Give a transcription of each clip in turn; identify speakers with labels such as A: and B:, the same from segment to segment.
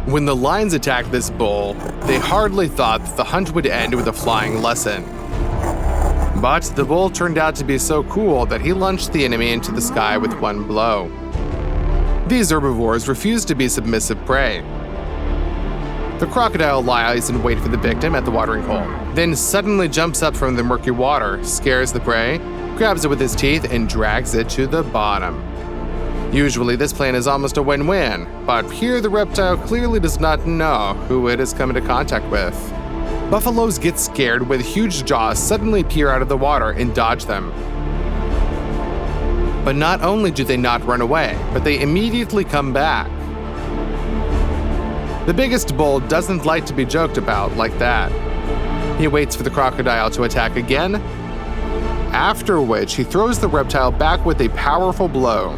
A: When the lions attacked this bull, they hardly thought that the hunt would end with a flying lesson. But the bull turned out to be so cool that he launched the enemy into the sky with one blow. These herbivores refused to be submissive prey. The crocodile lies in wait for the victim at the watering hole, then suddenly jumps up from the murky water, scares the prey, grabs it with his teeth, and drags it to the bottom. Usually this plan is almost a win-win, but here the reptile clearly does not know who it is coming into contact with. Buffaloes get scared when huge jaws suddenly peer out of the water and dodge them. But not only do they not run away, but they immediately come back. The biggest bull doesn't like to be joked about like that. He waits for the crocodile to attack again, after which he throws the reptile back with a powerful blow.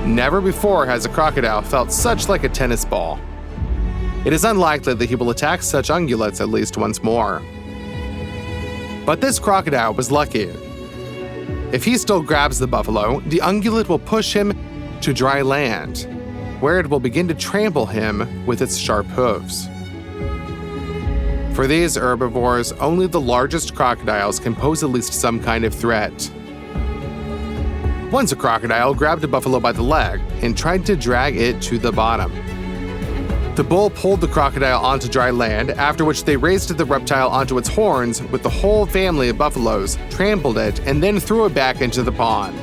A: Never before has a crocodile felt such like a tennis ball. It is unlikely that he will attack such ungulates at least once more. But this crocodile was lucky. If he still grabs the buffalo, the ungulate will push him to dry land, where it will begin to trample him with its sharp hooves. For these herbivores, only the largest crocodiles can pose at least some kind of threat. Once a crocodile grabbed a buffalo by the leg and tried to drag it to the bottom. The bull pulled the crocodile onto dry land, after which they raised the reptile onto its horns with the whole family of buffaloes, trampled it, and then threw it back into the pond.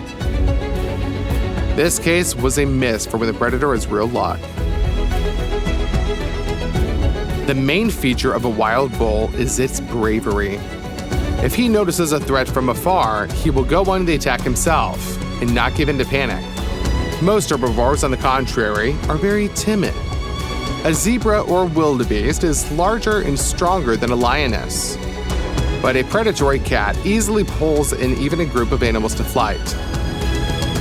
A: This case was a miss for when the predator is real luck. The main feature of a wild bull is its bravery. If he notices a threat from afar, he will go on the attack himself and not give in to panic. Most herbivores, on the contrary, are very timid. A zebra or wildebeest is larger and stronger than a lioness. But a predatory cat easily pulls in even a group of animals to flight.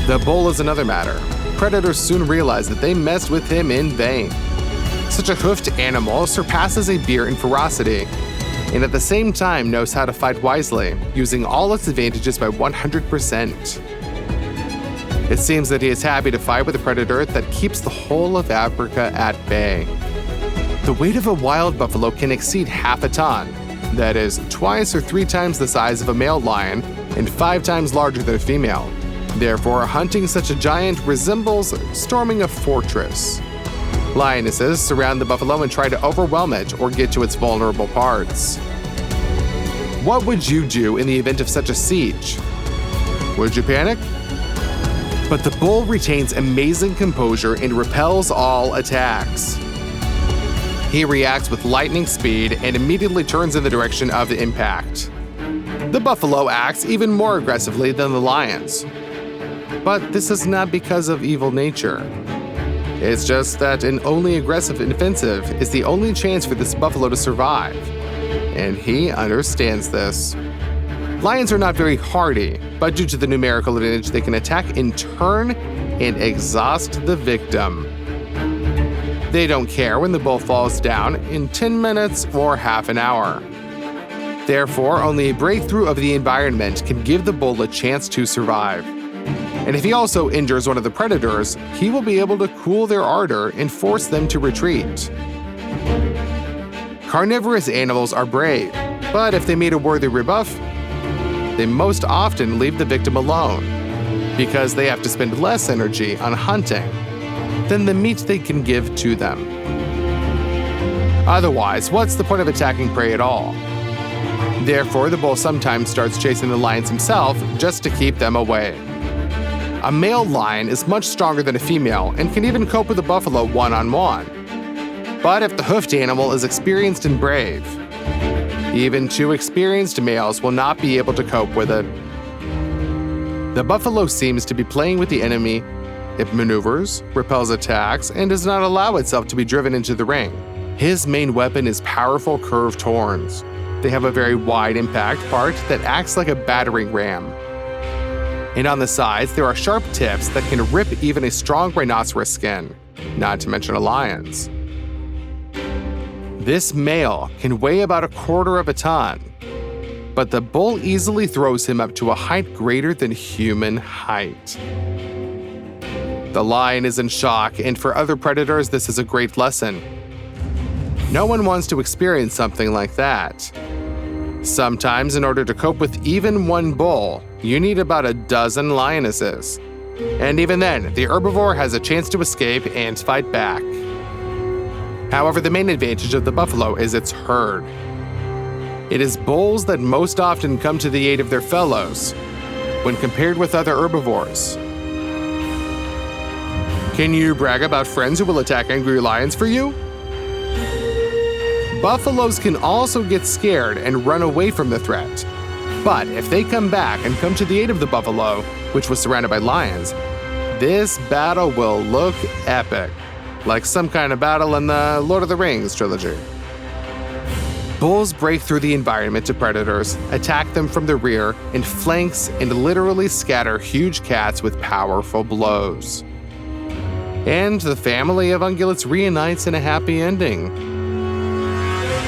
A: The bull is another matter. Predators soon realize that they messed with him in vain. Such a hoofed animal surpasses a deer in ferocity, and at the same time knows how to fight wisely, using all its advantages by 100%. It seems that he is happy to fight with a predator that keeps the whole of Africa at bay. The weight of a wild buffalo can exceed half a ton, that is, twice or 3 times the size of a male lion and 5 times larger than a female. Therefore, hunting such a giant resembles storming a fortress. Lionesses surround the buffalo and try to overwhelm it or get to its vulnerable parts. What would you do in the event of such a siege? Would you panic? But the bull retains amazing composure and repels all attacks. He reacts with lightning speed and immediately turns in the direction of the impact. The buffalo acts even more aggressively than the lions. But this is not because of evil nature. It's just that an only aggressive and offensive is the only chance for this buffalo to survive. And he understands this. Lions are not very hardy, but due to the numerical advantage, they can attack in turn and exhaust the victim. They don't care when the bull falls down in 10 minutes or half an hour. Therefore, only a breakthrough of the environment can give the bull a chance to survive. And if he also injures one of the predators, he will be able to cool their ardor and force them to retreat. Carnivorous animals are brave, but if they meet a worthy rebuff, they most often leave the victim alone, because they have to spend less energy on hunting than the meat they can give to them. Otherwise, what's the point of attacking prey at all? Therefore, the bull sometimes starts chasing the lions himself just to keep them away. A male lion is much stronger than a female and can even cope with a buffalo one-on-one. But if the hoofed animal is experienced and brave, even 2 experienced males will not be able to cope with it. The buffalo seems to be playing with the enemy. It maneuvers, repels attacks, and does not allow itself to be driven into the ring. His main weapon is powerful curved horns. They have a very wide impact part that acts like a battering ram. And on the sides, there are sharp tips that can rip even a strong rhinoceros skin, not to mention a lion's. This male can weigh about 1/4 of a ton, but the bull easily throws him up to a height greater than human height. The lion is in shock, and for other predators, this is a great lesson. No one wants to experience something like that. Sometimes, in order to cope with even one bull, you need about a dozen lionesses. And even then, the herbivore has a chance to escape and fight back. However, the main advantage of the buffalo is its herd. It is bulls that most often come to the aid of their fellows when compared with other herbivores. Can you brag about friends who will attack angry lions for you? Buffaloes can also get scared and run away from the threat. But if they come back and come to the aid of the buffalo, which was surrounded by lions, this battle will look epic, like some kind of battle in the Lord of the Rings trilogy. Bulls break through the environment to predators, attack them from the rear, in flanks, and literally scatter huge cats with powerful blows. And the family of ungulates reunites in a happy ending.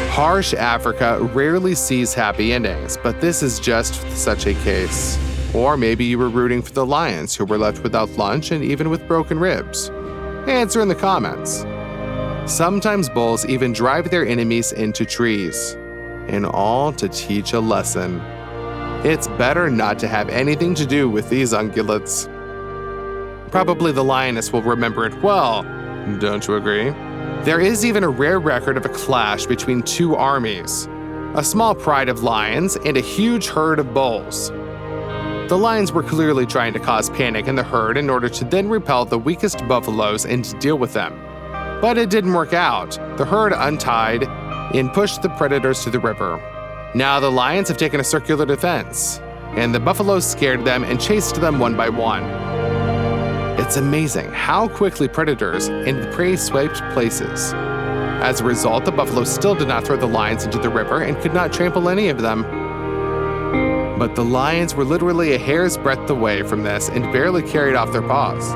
A: Harsh Africa rarely sees happy endings, but this is just such a case. Or maybe you were rooting for the lions who were left without lunch and even with broken ribs. Answer in the comments. Sometimes bulls even drive their enemies into trees, and all to teach a lesson. It's better not to have anything to do with these ungulates. Probably the lioness will remember it well, don't you agree? There is even a rare record of a clash between two armies, a small pride of lions and a huge herd of bulls. The lions were clearly trying to cause panic in the herd in order to then repel the weakest buffaloes and deal with them. But it didn't work out. The herd untied and pushed the predators to the river. Now the lions have taken a circular defense, and the buffaloes scared them and chased them one by one. It's amazing how quickly predators and prey swiped places. As a result, the buffalo still did not throw the lions into the river and could not trample any of them. But the lions were literally a hair's breadth away from this and barely carried off their paws.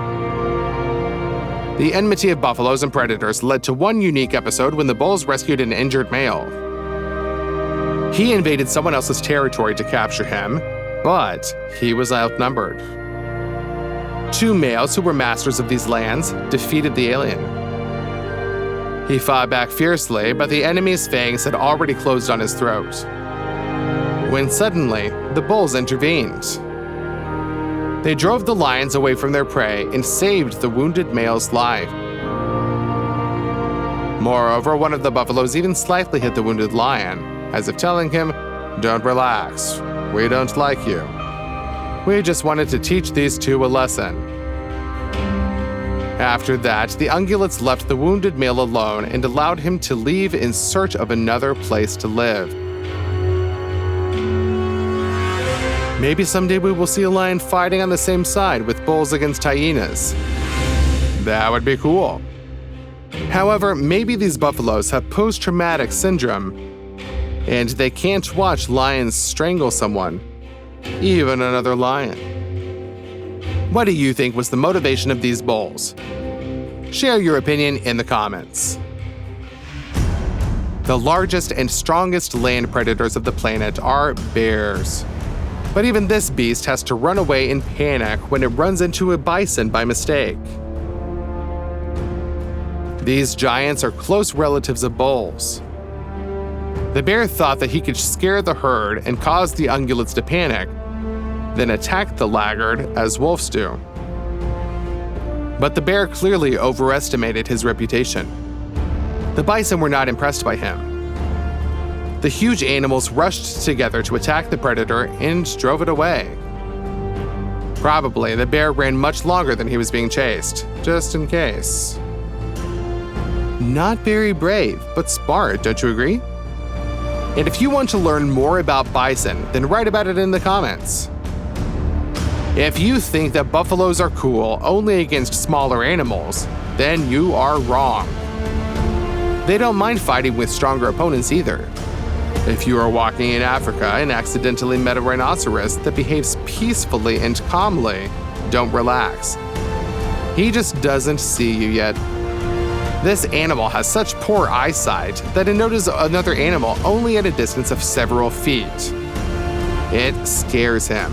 A: The enmity of buffaloes and predators led to one unique episode when the bulls rescued an injured male. He invaded someone else's territory to capture him, but he was outnumbered. Two males who were masters of these lands defeated the alien. He fought back fiercely, but the enemy's fangs had already closed on his throat. When suddenly, the bulls intervened. They drove the lions away from their prey and saved the wounded male's life. Moreover, one of the buffaloes even slightly hit the wounded lion, as if telling him, "Don't relax, we don't like you. We just wanted to teach these two a lesson." After that, the ungulates left the wounded male alone and allowed him to leave in search of another place to live. Maybe someday we will see a lion fighting on the same side with bulls against hyenas. That would be cool. However, maybe these buffaloes have post-traumatic syndrome, and they can't watch lions strangle someone, even another lion. What do you think was the motivation of these bulls? Share your opinion in the comments. The largest and strongest land predators of the planet are bears. But even this beast has to run away in panic when it runs into a bison by mistake. These giants are close relatives of bulls. The bear thought that he could scare the herd and cause the ungulates to panic, then attack the laggard as wolves do. But the bear clearly overestimated his reputation. The bison were not impressed by him. The huge animals rushed together to attack the predator and drove it away. Probably the bear ran much longer than he was being chased, just in case. Not very brave, but smart, don't you agree? And if you want to learn more about bison, then write about it in the comments. If you think that buffaloes are cool only against smaller animals, then you are wrong. They don't mind fighting with stronger opponents either. If you are walking in Africa and accidentally met a rhinoceros that behaves peacefully and calmly, don't relax. He just doesn't see you yet. This animal has such poor eyesight that it notices another animal only at a distance of several feet. It scares him.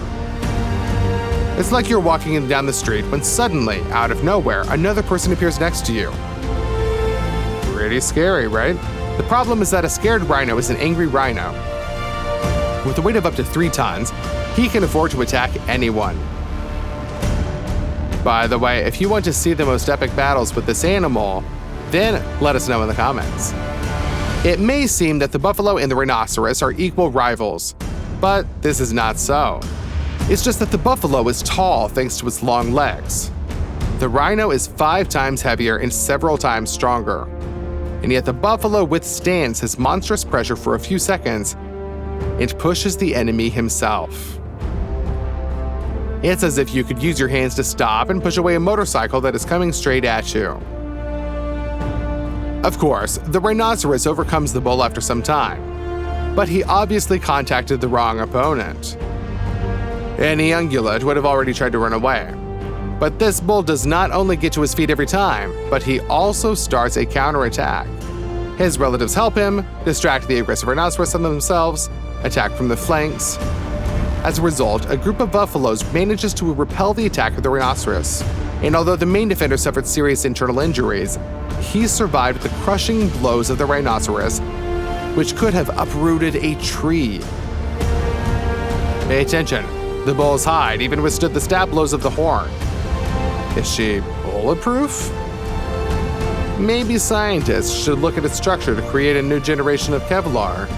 A: It's like you're walking down the street when suddenly, out of nowhere, another person appears next to you. Pretty scary, right? The problem is that a scared rhino is an angry rhino. With a weight of up to 3 tons, he can afford to attack anyone. By the way, if you want to see the most epic battles with this animal, then let us know in the comments. It may seem that the buffalo and the rhinoceros are equal rivals, but this is not so. It's just that the buffalo is tall thanks to its long legs. The rhino is 5 times heavier and several times stronger. And yet the buffalo withstands his monstrous pressure for a few seconds and pushes the enemy himself. It's as if you could use your hands to stop and push away a motorcycle that is coming straight at you. Of course, the rhinoceros overcomes the bull after some time, but he obviously contacted the wrong opponent. Any ungulate would have already tried to run away. But this bull does not only get to his feet every time, but he also starts a counterattack. His relatives help him, distract the aggressive rhinoceros from themselves, attack from the flanks. As a result, a group of buffaloes manages to repel the attack of the rhinoceros. And although the main defender suffered serious internal injuries, he survived the crushing blows of the rhinoceros, which could have uprooted a tree. Pay attention, the bull's hide even withstood the stab blows of the horn. Is she bulletproof? Maybe scientists should look at its structure to create a new generation of Kevlar.